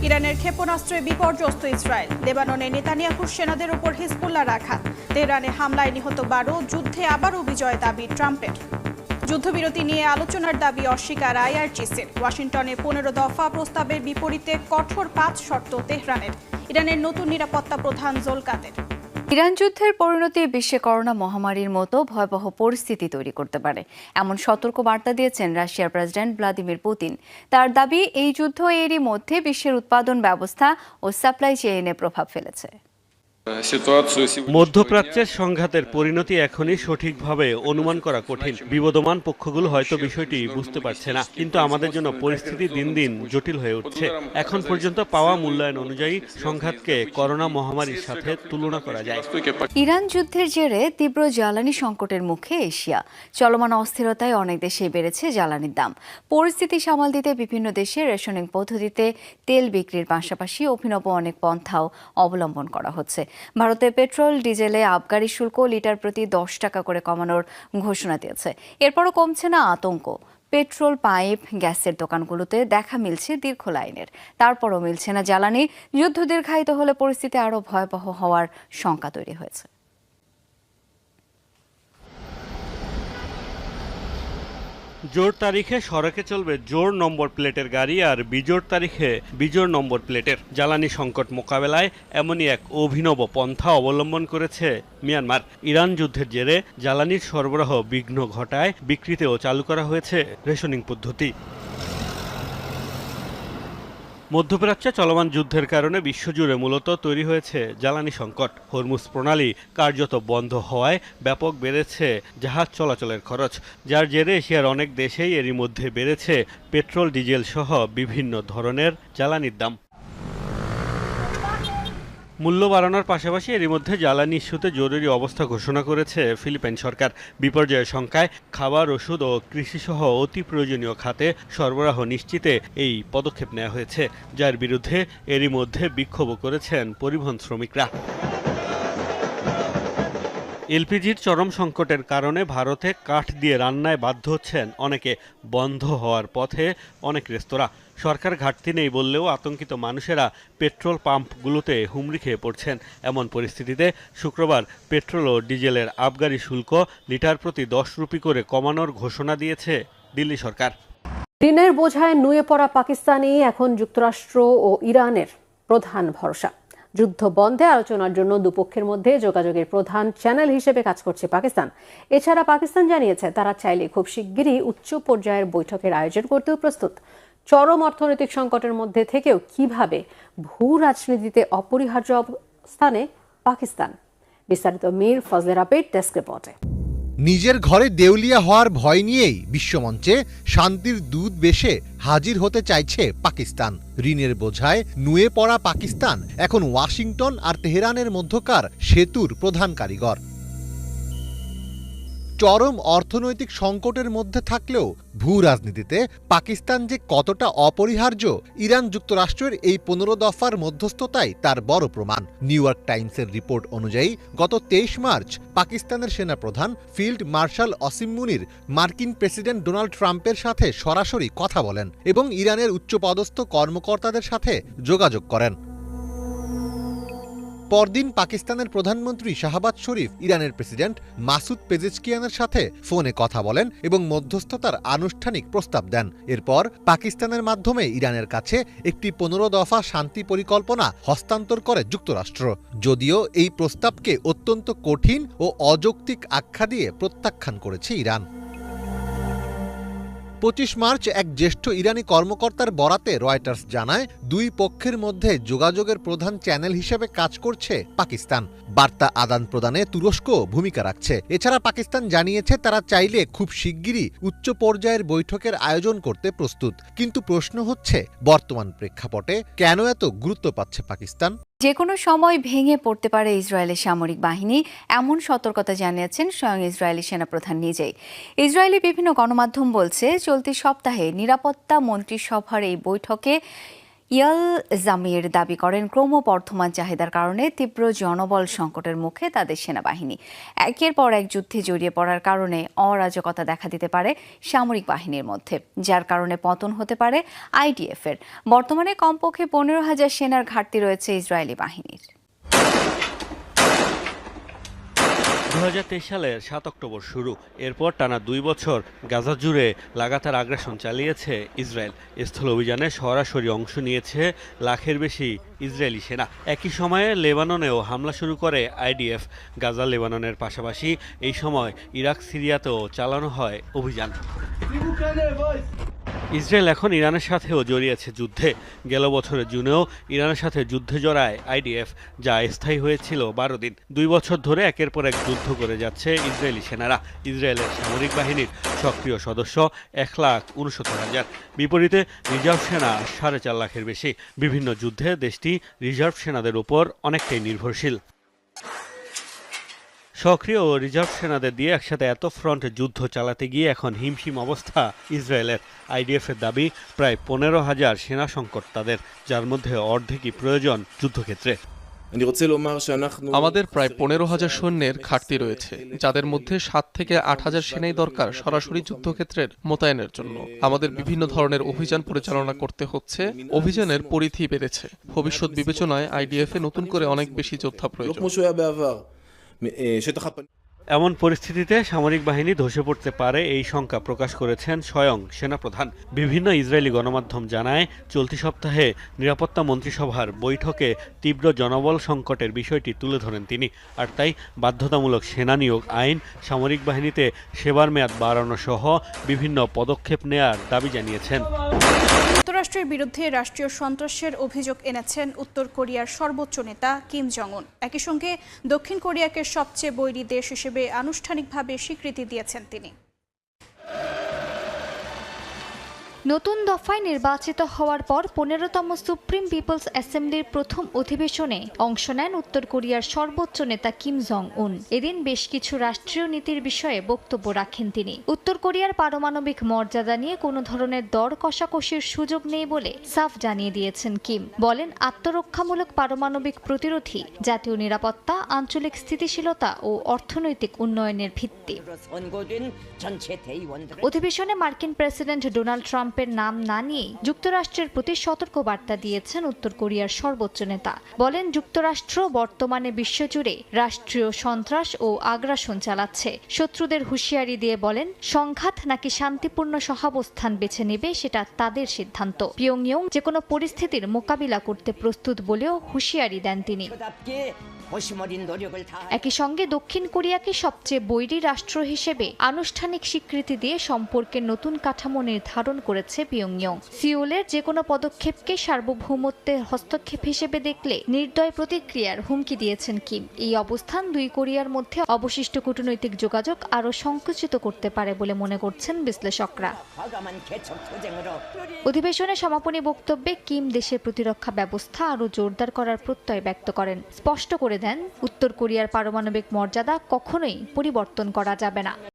ইরানের ক্ষেপণাস্ত্রে বিপর্যস্ত ইসরায়েল। লেবাননে নেতানিয়াহুর সেনাদের উপর হিজবুল্লাহর আঘাত। তেহরানে হামলায় নিহত 12। যুদ্ধে আবারও বিজয় দাবি ট্রাম্পের। যুদ্ধবিরতি নিয়ে আলোচনার দাবি অস্বীকার আইআরজিসির। ওয়াশিংটনে 15 দফা প্রস্তাবের বিপরীতে কঠোর 5 শর্ত তেহরানের। ইরানের নতুন নিরাপত্তা প্রধান জোলকাদের। ইরান যুদ্ধের পরিণতি বিশ্বে করোনা মহামারীর মতো ভয়াবহ পরিস্থিতি তৈরি করতে পারে এমন সতর্ক বার্তা দিয়েছেন রাশিয়ার প্রেসিডেন্ট ভ্লাদিমির পুতিন। তার দাবি, এই যুদ্ধ এরই মধ্যে বিশ্বের উৎপাদন ব্যবস্থা ও সাপ্লাই চেইনে প্রভাব ফেলেছে। মধ্যপ্রাচ্যের সংঘাতের পরিণতি এখনই সঠিকভাবে অনুমান করা কঠিন। বিবদমান পক্ষগুলো হয়তো বিষয়টি বুঝতে পারছে না, কিন্তু আমাদের জন্য পরিস্থিতি দিন দিন জটিল হয়ে উঠছে। এখন পর্যন্ত পাওয়া মূল্যায়ন অনুযায়ী সংঘাতকে করোনা মহামারীর সাথে তুলনা করা যায়। ইরান যুদ্ধের জেরে তীব্র জ্বালানি সংকটের মুখে এশিয়া। চলমান অস্থিরতায় অনেক দেশেই বেড়েছে জ্বালানির দাম। পরিস্থিতি সামাল দিতে বিভিন্ন দেশে রেশনিং পদ্ধতিতে তেল বিক্রির পাশাপাশি অভিনব অনেক পন্থাও অবলম্বন করা হচ্ছে। ভারতে পেট্রোল ডিজেলে আবগারি শুল্ক লিটার প্রতি 10 টাকা করে কমানোর ঘোষণা দিয়েছে। এরপরও কমছে না আতঙ্ক। পেট্রোল পাইপ গ্যাসের দোকানগুলোতে দেখা মিলছে দীর্ঘ লাইনের। তারপরও মিলছে না জ্বালানি। যুদ্ধ দীর্ঘায়িত হলে পরিস্থিতি আরও ভয়াবহ হওয়ার শঙ্কা তৈরি হয়েছে। জোড় তারিখে সড়কে চলবে জোড় নম্বর প্লেটের গাড়ি, আর বিজোড় তারিখে বিজোড় নম্বর প্লেটের। জ্বালানি সংকট মোকাবেলায় এমনই এক অভিনব পন্থা অবলম্বন করেছে মিয়ানমার। ইরান যুদ্ধের জেরে জ্বালানির সরবরাহ বিঘ্ন ঘটায় বিক্রিতেও চালু করা হয়েছে রেশনিং পদ্ধতি। মধ্যপ্রাচ্যে চলমান যুদ্ধের কারণে বিশ্বজুড়ে মূলত তৈরি হয়েছে জ্বালানি সংকট। হরমুজ প্রণালী কার্যত বন্ধ হওয়ায় ব্যাপক বেড়েছে জাহাজ চলাচলের খরচ, যার জেরে এশিয়ার অনেক দেশেই এরই মধ্যে বেড়েছে পেট্রোল ডিজেল সহ বিভিন্ন ধরনের জ্বালানির দাম। মূল্য বাড়ানোর পাশাপাশি এরই মধ্যে জ্বালানি ইস্যুতে জরুরি অবস্থা ঘোষণা করেছে ফিলিপাইন সরকার। বিপর্যয়ের শঙ্কায় খাবার, ওষুধ ও কৃষিসহ অতি প্রয়োজনীয় খাতে সরবরাহ নিশ্চিতে এই পদক্ষেপ নেওয়া হয়েছে, যার বিরুদ্ধে এরই মধ্যে বিক্ষোভও করেছেন পরিবহন শ্রমিকরা। এলপিজির চরম সংকটের কারণে ভারতে কাঠ দিয়ে রান্নায় বাধ্য হচ্ছেন অনেকে। বন্ধ হওয়ার পথে অনেক রেস্তোরাঁ। সরকার ঘাটতি নেই বললেও আতঙ্কিত মানুষেরা পেট্রোল পাম্পগুলোতে হুমড়ি খেয়ে পড়ছেন। এমন পরিস্থিতিতে শুক্রবার পেট্রোল ও ডিজেলের আবগারি শুল্ক লিটার প্রতি 10 রুপি করে কমানোর ঘোষণা দিয়েছে দিল্লি সরকার। ঋণের বোঝায় নুয়ে পড়া পাকিস্তানই এখন যুক্তরাষ্ট্র ও ইরানের প্রধান ভরসা। যুদ্ধ বন্ধে আলোচনার জন্য দুপক্ষের মধ্যে যোগাযোগের প্রধান চ্যানেল হিসেবে কাজ করছে পাকিস্তান। এছাড়া পাকিস্তান জানিয়েছে তারা চাইলে খুব শিগগিরই উচ্চ পর্যায়ের বৈঠকের আয়োজন করতেও প্রস্তুত। চরম অর্থনৈতিক সংকটের মধ্যে থেকেও কিভাবে ভূ রাজনীতিতে অপরিহার্য অবস্থানে পাকিস্তান, বিস্তারিত মীর ফজলে রাবের ডেস্ক রিপোর্টে। নিজের ঘরে দেউলিয়া হওয়ার ভয় নিয়েই বিশ্বমঞ্চে শান্তির দূত বেশে হাজির হতে চাইছে পাকিস্তান। ঋণের বোঝায় নুয়ে পড়া পাকিস্তান এখন ওয়াশিংটন আর তেহরানের মধ্যকার সেতুর প্রধান কারিগর। চরম অর্থনৈতিক সংকটের মধ্যে থাকলেও ভূ রাজনীতিতে পাকিস্তান যে কতটা অপরিহার্য, ইরান যুক্তরাষ্ট্রের এই 15 দফার মধ্যস্থতাই তার বড় প্রমাণ। নিউ ইয়র্ক টাইমসের রিপোর্ট অনুযায়ী গত 23 মার্চ পাকিস্তানের সেনাপ্রধান ফিল্ড মার্শাল অসিম মুনির মার্কিন প্রেসিডেন্ট ডোনাল্ড ট্রাম্পের সাথে সরাসরি কথা বলেন এবং ইরানের উচ্চপদস্থ কর্মকর্তাদের সাথে যোগাযোগ করেন। পরদিন পাকিস্তানের প্রধানমন্ত্রী শাহবাজ শরীফ ইরানের প্রেসিডেন্ট মাসুদ পেজেশকিয়ানের সাথে ফোনে কথা বলেন এবং মধ্যস্থতার আনুষ্ঠানিক প্রস্তাব দেন। এরপর পাকিস্তানের মাধ্যমে ইরানের কাছে একটি 15 দফা শান্তি পরিকল্পনা হস্তান্তর করে যুক্তরাষ্ট্র। যদিও এই প্রস্তাবকে অত্যন্ত কঠিন ও অযৌক্তিক আখ্যা দিয়ে প্রত্যাখ্যান করেছে ইরান। 25 মার্চ এক জ্যেষ্ঠ ইরানি কর্মকর্তার বরাতে রয়টার্স জানায়, দুই পক্ষের মধ্যে যোগাযোগের প্রধান চ্যানেল হিসেবে কাজ করছে পাকিস্তান। বার্তা আদান প্রদানে তুরস্ক ভূমিকা রাখছে। এছাড়া পাকিস্তান জানিয়েছে তারা চাইলে খুব শিগগিরই উচ্চ পর্যায়ের বৈঠকের আয়োজন করতে প্রস্তুত। কিন্তু প্রশ্ন হচ্ছে, বর্তমান প্রেক্ষাপটে কেন এত গুরুত্ব পাচ্ছে পাকিস্তান? যে কোনো সময় ভেঙে পড়তে পারে ইসরায়েলের সামরিক বাহিনী, এমন সতর্কতা জানিয়েছেন স্বয়ং ইসরায়েলি সেনাপ্রধান নিজেই। ইসরায়েলি বিভিন্ন গণমাধ্যম বলছে, চলতি সপ্তাহে নিরাপত্তা মন্ত্রিসভার এই বৈঠকে ইয়াল জামির দাবি করেন ক্রমবর্ধমান চাহিদার কারণে তীব্র জনবল সংকটের মুখে তাদের সেনাবাহিনী। একের পর এক যুদ্ধে জড়িয়ে পড়ার কারণে অরাজকতা দেখা দিতে পারে সামরিক বাহিনীর মধ্যে, যার কারণে পতন হতে পারে আইডিএফ-এর। বর্তমানে কমপক্ষে 15,000 সেনার ঘাটতি রয়েছে ইসরায়েলি বাহিনীর। 2023 সালের 7 অক্টোবর শুরু, এরপর টানা 2 বছর গাজা জুড়ে লাগাতার আগ্রাসন চালিয়েছে ইসরায়েল। স্থল অভিযানে সরাসরি অংশ নিয়েছে লাখের বেশি ইসরায়েলি সেনা। একই সময়ে লেবাননেও হামলা শুরু করে আইডিএফ। গাজা লেবাননের পাশাপাশি এই সময় ইরাক সিরিয়াতেও চালানো হয় অভিযান। ইসরায়েল এখন ইরানের সাথেও জড়িয়েছে যুদ্ধে। গেল বছরের জুনেও ইরানের সাথে যুদ্ধে জড়ায় আইডিএফ, যা স্থায়ী হয়েছিল 12 দিন। 2 বছর ধরে একের পর এক যুদ্ধ করে যাচ্ছে ইসরায়েলি সেনারা। ইসরায়েলের সামরিক বাহিনীর সক্রিয় সদস্য 1,69,000, বিপরীতে রিজার্ভ সেনা 4.5 লাখের বেশি। বিভিন্ন যুদ্ধে দেশটি রিজার্ভ সেনাদের উপর অনেকটাই নির্ভরশীল। সক্রিয় ও রিজার্ভ সেনাদের দিয়ে একসাথে এত ফ্রন্টে যুদ্ধ চালাতে গিয়ে এখন হিমশিম অবস্থা ইসরায়েলের। আইডিএফের দাবি প্রায় 15,000 সেনা সংকট তাদের, যার মধ্যে অর্ধেকই প্রয়োজন যুদ্ধক্ষেত্রে। আমাদের প্রায় 15,000 সৈন্যের ঘাটতি রয়েছে, যাদের মধ্যে 7 থেকে 8,000 সেনাই দরকার সরাসরি যুদ্ধক্ষেত্রের মোতায়েনের জন্য। আমাদের বিভিন্ন ধরনের অভিযান পরিচালনা করতে হচ্ছে। অভিযানের পরিধি বেড়েছে। ভবিষ্যৎ বিবেচনায় আইডিএফ-এ নতুন করে অনেক বেশি যোদ্ধা প্রয়োজন। এমন পরিস্থিতিতে সামরিক বাহিনী ধসে পড়তে পারে এই শঙ্কা প্রকাশ করেছেন স্বয়ং সেনাপ্রধান। বিভিন্ন ইসরায়েলি গণমাধ্যম জানায়, চলতি সপ্তাহে নিরাপত্তা মন্ত্রিসভার বৈঠকে তীব্র জনবল সংকটের বিষয়টি তুলে ধরেন তিনি। আর তাই বাধ্যতামূলক সেনা নিয়োগ আইন, সামরিক বাহিনীতে সেবার মেয়াদ বাড়ানো সহ বিভিন্ন পদক্ষেপ নেয়ার দাবি জানিয়েছেন। যুক্তরাষ্ট্রের বিরুদ্ধে রাষ্ট্রীয় সন্ত্রাসের অভিযোগ এনেছেন উত্তর কোরিয়ার সর্বোচ্চ নেতা কিম জং উন। একই সঙ্গে দক্ষিণ কোরিয়াকে সবচেয়ে বৈরী দেশ হিসেবে আনুষ্ঠানিকভাবে স্বীকৃতি দিয়েছেন তিনি। নতুন দফায় নির্বাচিত হওয়ার পর 15তম সুপ্রিম পিপলস অ্যাসেম্বলির প্রথম অধিবেশনে অংশ নেন উত্তর কোরিয়ার সর্বোচ্চ নেতা কিম জং উন। এদিন বেশ কিছু রাষ্ট্রীয় নীতির বিষয়ে বক্তব্য রাখেন তিনি। উত্তর কোরিয়ার পারমাণবিক মর্যাদা নিয়ে কোনো ধরনের দর কষাকষির সুযোগ নেই বলে সাফ জানিয়ে দিয়েছেন কিম। বলেন, আত্মরক্ষামূলক পারমাণবিক প্রতিরোধী, জাতীয় নিরাপত্তা, আঞ্চলিক স্থিতিশীলতা ও অর্থনৈতিক উন্নয়নের ভিত্তি। অধিবেশনে মার্কিন প্রেসিডেন্ট ডোনাল্ড ট্রাম্পের নাম না নিয়েই যুক্তরাষ্ট্রের প্রতি সতর্ক বার্তা দিয়েছেন উত্তর কোরিয়ার সর্বোচ্চ নেতা। বলেন, যুক্তরাষ্ট্র বর্তমানে বিশ্বজুড়ে রাষ্ট্রীয় সন্ত্রাস ও আগ্রাসন চালাচ্ছে। শত্রুদের হুঁশিয়ারি দিয়ে বলেন, সংঘাত নাকি শান্তিপূর্ণ সহাবস্থান বেছে নেবে সেটা তাদের সিদ্ধান্ত। পিয়ংইয়ং যে কোনো পরিস্থিতির মোকাবিলা করতে প্রস্তুত বলেও হুঁশিয়ারি দেন তিনি। একই সঙ্গে দক্ষিণ কোরিয়াকে সবচেয়ে বৈরী রাষ্ট্র হিসেবে আনুষ্ঠানিক স্বীকৃতি দিয়ে সম্পর্কের নতুন কাঠামো নির্ধারণ করেছে পিয়ংইয়ং। সিওলের যে কোনো পদক্ষেপকে সার্বভৌমত্বের হস্তক্ষেপ হিসেবে দেখলে নির্দয় প্রতিক্রিয়ার হুমকি দিয়েছেন কিম। এই অবস্থান দুই কোরিয়ার মধ্যে অবশিষ্ট কূটনৈতিক যোগাযোগ আরও সংকুচিত করতে পারে বলে মনে করছেন বিশ্লেষকরা। অধিবেশনে সমাপনী বক্তব্যে কিম দেশের প্রতিরক্ষা ব্যবস্থা আরও জোরদার করার প্রত্যয় ব্যক্ত করেন। স্পষ্ট করে দেন, উত্তর কোরিয়ার পারমাণবিক মর্যাদা কখনোই পরিবর্তন করা যাবে না।